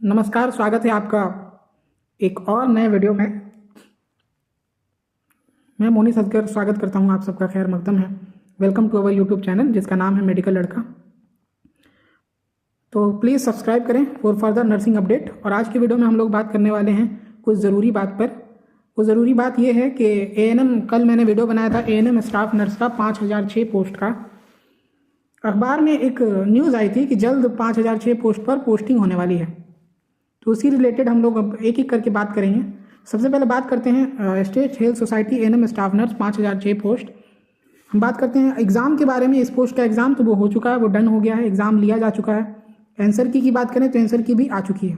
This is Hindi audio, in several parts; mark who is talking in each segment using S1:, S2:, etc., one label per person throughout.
S1: नमस्कार, स्वागत है आपका एक और नए वीडियो में। मैं मोनी सदकर स्वागत करता हूं, आप सबका खैर मकदम है। Welcome to our YouTube channel जिसका नाम है मेडिकल लड़का। तो प्लीज़ सब्सक्राइब करें फॉर फर्दर नर्सिंग अपडेट। और आज की वीडियो में हम लोग बात करने वाले हैं कुछ ज़रूरी बात पर। वो ज़रूरी बात यह है कि एएनएम, कल मैंने वीडियो बनाया था एएनएम स्टाफ नर्स का 5006 पोस्ट का। अखबार में एक न्यूज़ आई थी कि जल्द 5006 पोस्ट पर पोस्टिंग होने वाली है। तो उसी रिलेटेड हम लोग अब एक एक करके बात करेंगे। सबसे पहले बात करते हैं state health society ANM staff nurse 5006 post. हम बात करते हैं एग्ज़ाम के बारे में। इस पोस्ट का एग्ज़ाम तो वो हो चुका है, वो डन हो गया है, एग्ज़ाम लिया जा चुका है। आंसर की बात करें तो आंसर की भी आ चुकी है।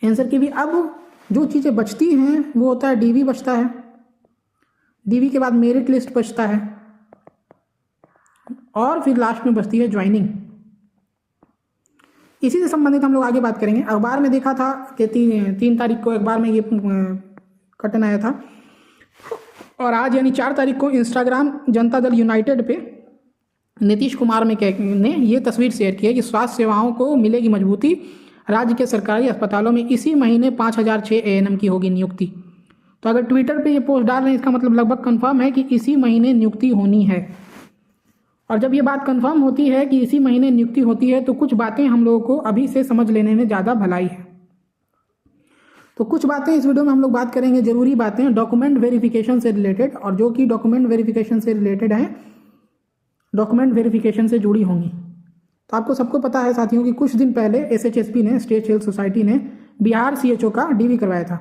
S1: आंसर की भी अब जो चीज़ें बचती हैं वो होता है डीवी बचता है, डीवी के बाद मेरिट लिस्ट बचता है और फिर लास्ट में बचती है ज्वाइनिंग। इसी से संबंधित हम लोग आगे बात करेंगे। अखबार में देखा था कि 3 तारीख को अखबार में ये कटन आया था और आज यानी 4 तारीख को इंस्टाग्राम जनता दल यूनाइटेड पे नीतीश कुमार ने ये तस्वीर शेयर की है कि स्वास्थ्य सेवाओं को मिलेगी मजबूती। राज्य के सरकारी अस्पतालों में इसी महीने 5006 एएनएम की होगी नियुक्ति। तो अगर ट्विटर पे ये पोस्ट डाल रहे हैं इसका मतलब लगभग कंफर्म है कि इसी महीने नियुक्ति होनी है। और जब ये बात कंफर्म होती है कि इसी महीने नियुक्ति होती है तो कुछ बातें हम लोगों को अभी से समझ लेने में ज़्यादा भलाई है। तो कुछ बातें इस वीडियो में हम लोग बात करेंगे, ज़रूरी बातें डॉक्यूमेंट वेरिफिकेशन से रिलेटेड, और जो कि डॉक्यूमेंट वेरिफिकेशन से रिलेटेड हैं, डॉक्यूमेंट वेरिफिकेशन से जुड़ी होंगी। तो आपको सबको पता है साथियों कि कुछ दिन पहले एसएचएसपी ने, स्टेट हेल्थ सोसाइटी ने बिहार सीएचओ का डीवी करवाया था।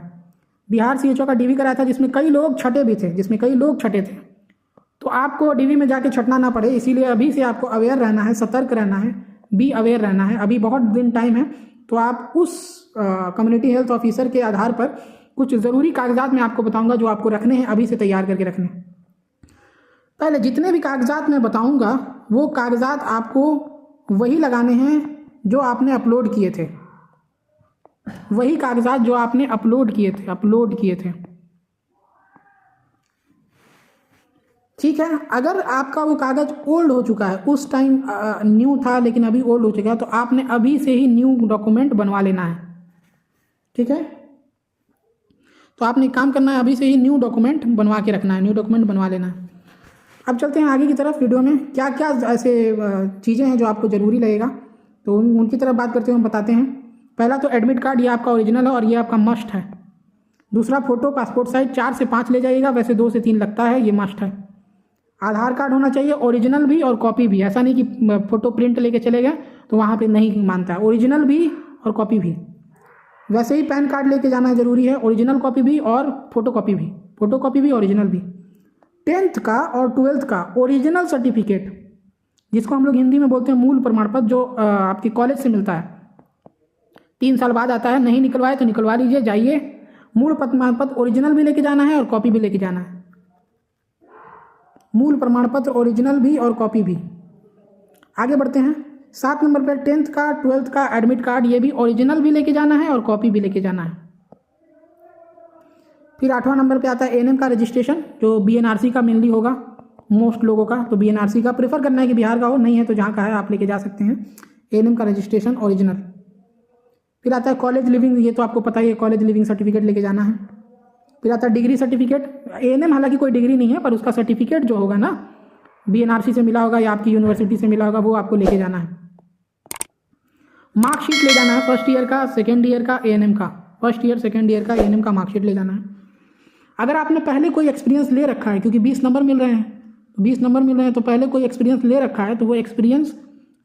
S1: बिहार सीएचओ का डीवी कराया था जिसमें कई लोग छठे भी थे, तो आपको डीवी में जाके छटना ना पड़े, इसीलिए अभी से आपको अवेयर रहना है, सतर्क रहना है, बी अवेयर रहना है। अभी बहुत दिन टाइम है, तो आप उस कम्युनिटी हेल्थ ऑफिसर के आधार पर कुछ ज़रूरी कागजात मैं आपको बताऊंगा जो आपको रखने हैं, अभी से तैयार करके रखने हैं। पहले जितने भी कागजात मैं बताऊंगा वो कागजात आपको वही लगाने हैं जो आपने अपलोड किए थे, वही कागजात जो आपने अपलोड किए थे। ठीक है। अगर आपका वो कागज़ ओल्ड हो चुका है, उस टाइम न्यू था लेकिन अभी ओल्ड हो चुका है, तो आपने अभी से ही न्यू डॉक्यूमेंट बनवा लेना है। ठीक है। तो आपने काम करना है, अभी से ही न्यू डॉक्यूमेंट बनवा के रखना है, न्यू डॉक्यूमेंट बनवा लेना है। अब चलते हैं आगे की तरफ। वीडियो में क्या क्या ऐसे चीज़ें हैं जो आपको ज़रूरी लगेगा, तो उनकी तरफ बात करते हुए हम बताते हैं। पहला तो एडमिट कार्ड, ये आपका ओरिजिनल है और ये आपका मस्ट है। दूसरा, फोटो पासपोर्ट साइज 4 से 5 ले जाइएगा, वैसे 2 से 3 लगता है, ये मस्ट है। आधार कार्ड होना चाहिए, ओरिजिनल भी और कॉपी भी। ऐसा नहीं कि फोटो प्रिंट लेके चले गए तो वहाँ पे नहीं मानता है, ओरिजिनल भी और कॉपी भी। वैसे ही पैन कार्ड लेके जाना ज़रूरी है, ओरिजिनल कॉपी भी और फोटो कॉपी भी ओरिजिनल भी। 10th का और 12th का ओरिजिनल सर्टिफिकेट, जिसको हम लोग हिंदी में बोलते हैं मूल प्रमाण पत्र, जो आपके कॉलेज से मिलता है, 3 साल बाद आता है। नहीं निकलवाए तो निकलवा लीजिए, जाइए। मूल प्रमाण पत्र ओरिजिनल भी लेके जाना है और कॉपी भी लेके जाना है। मूल प्रमाण पत्र ओरिजिनल भी और कॉपी भी। आगे बढ़ते हैं। 7 नंबर पर 10th का 12th का एडमिट कार्ड, ये भी ओरिजिनल भी लेके जाना है और कॉपी भी लेके जाना है। फिर 8वां नंबर पे आता है एएनएम का रजिस्ट्रेशन, जो बीएनआरसी का मेनली होगा मोस्ट लोगों का, तो बीएनआरसी का प्रेफर करना है कि बिहार का हो, नहीं है तो जहाँ का है आप लेके जा सकते हैं। एएनएम का रजिस्ट्रेशन ओरिजिनल। फिर आता है कॉलेज लिविंग, ये तो आपको पता ही है, कॉलेज लिविंग सर्टिफिकेट लेके जाना है। फिर आता है डिग्री सर्टिफिकेट। एएनएम हालांकि कोई डिग्री नहीं है, पर उसका सर्टिफिकेट जो होगा ना, बीएनआरसी से मिला होगा या आपकी यूनिवर्सिटी से मिला होगा, वो आपको लेके जाना है। मार्कशीट ले जाना है, फर्स्ट ईयर का, सेकेंड ईयर का एएनएम का, फर्स्ट ईयर सेकेंड ईयर का एएनएम का मार्कशीट ले जाना है। अगर आपने पहले कोई एक्सपीरियंस ले रखा है, क्योंकि 20 नंबर मिल रहे हैं, तो पहले कोई एक्सपीरियंस ले रखा है तो वो एक्सपीरियंस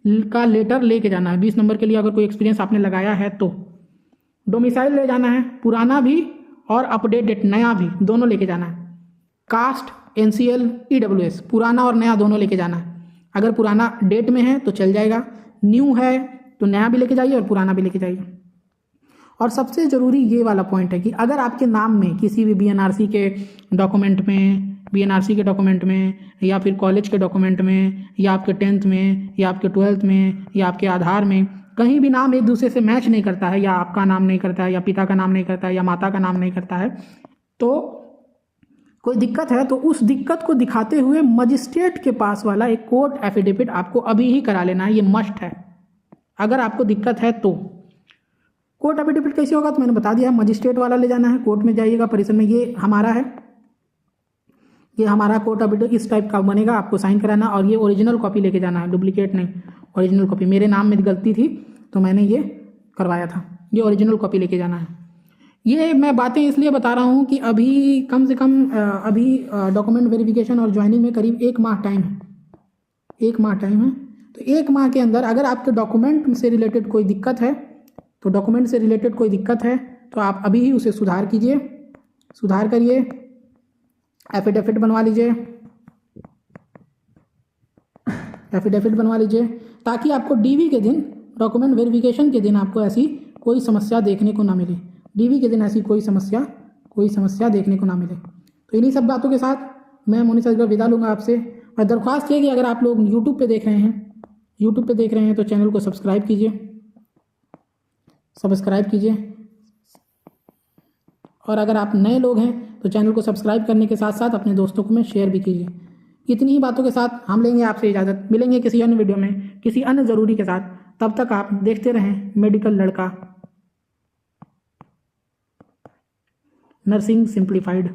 S1: का लेटर लेके जाना है। 20 नंबर के लिए अगर कोई एक्सपीरियंस आपने लगाया है तो। डोमिसाइल ले जाना है, पुराना भी और अपडेटेड नया भी, दोनों लेके जाना है। कास्ट, एनसीएल, ईडब्ल्यूएस, पुराना और नया दोनों लेके जाना है। अगर पुराना डेट में है तो चल जाएगा, न्यू है तो नया भी लेके जाइए और पुराना भी लेके जाइए। और सबसे ज़रूरी ये वाला पॉइंट है कि अगर आपके नाम में किसी भी बीएनआरसी के डॉक्यूमेंट में या फिर कॉलेज के डॉक्यूमेंट में या आपके 10th में या आपके 12th में या आपके आधार में कहीं भी नाम एक दूसरे से मैच नहीं करता है, या आपका नाम नहीं करता है, या पिता का नाम नहीं करता है, या माता का नाम नहीं करता है, तो कोई दिक्कत है, तो उस दिक्कत को दिखाते हुए मजिस्ट्रेट के पास वाला एक कोर्ट एफिडेविट आपको अभी ही करा लेना है। ये मस्ट है अगर आपको दिक्कत है तो। कोर्ट एफिडेविट कैसे होगा तो मैंने बता दिया, मजिस्ट्रेट वाला ले जाना है, कोर्ट में जाइएगा परिसर में, ये हमारा है, ये हमारा कोर्ट एफिडेविट इस टाइप का बनेगा, आपको साइन कराना और ये ओरिजिनल कॉपी लेके जाना है, डुप्लीकेट नहीं, ओरिजिनल कॉपी। मेरे नाम में गलती थी तो मैंने ये करवाया था, ये ओरिजिनल कॉपी लेके जाना है। ये मैं बातें इसलिए बता रहा हूँ कि अभी कम से कम अभी डॉक्यूमेंट वेरिफिकेशन और ज्वाइनिंग में करीब 1 माह टाइम है, 1 माह टाइम है। तो 1 माह के अंदर अगर आपके डॉक्यूमेंट से रिलेटेड कोई दिक्कत है, तो डॉक्यूमेंट से रिलेटेड कोई दिक्कत है तो आप अभी ही उसे सुधार कीजिए, सुधार करिए, एफिडेविट बनवा लीजिए, एफिडेविट बनवा लीजिए, ताकि आपको डीवी के दिन, डॉक्यूमेंट वेरिफिकेशन के दिन आपको ऐसी कोई समस्या देखने को ना मिले, डीवी के दिन ऐसी कोई समस्या देखने को ना मिले। तो इन्हीं सब बातों के साथ मैं मोनिश असगर विदा लूँगा आपसे। और दरख्वास्त है कि अगर आप लोग यूट्यूब पे देख रहे हैं तो चैनल को सब्सक्राइब कीजिए, और अगर आप नए लोग हैं तो चैनल को सब्सक्राइब करने के साथ साथ अपने दोस्तों को में शेयर भी कीजिए। इतनी ही बातों के साथ हम लेंगे आपसे इजाज़त, मिलेंगे किसी अन्य वीडियो में किसी अन्य ज़रूरी के साथ। तब तक आप देखते रहें मेडिकल लड़का, नर्सिंग सिंप्लीफाइड।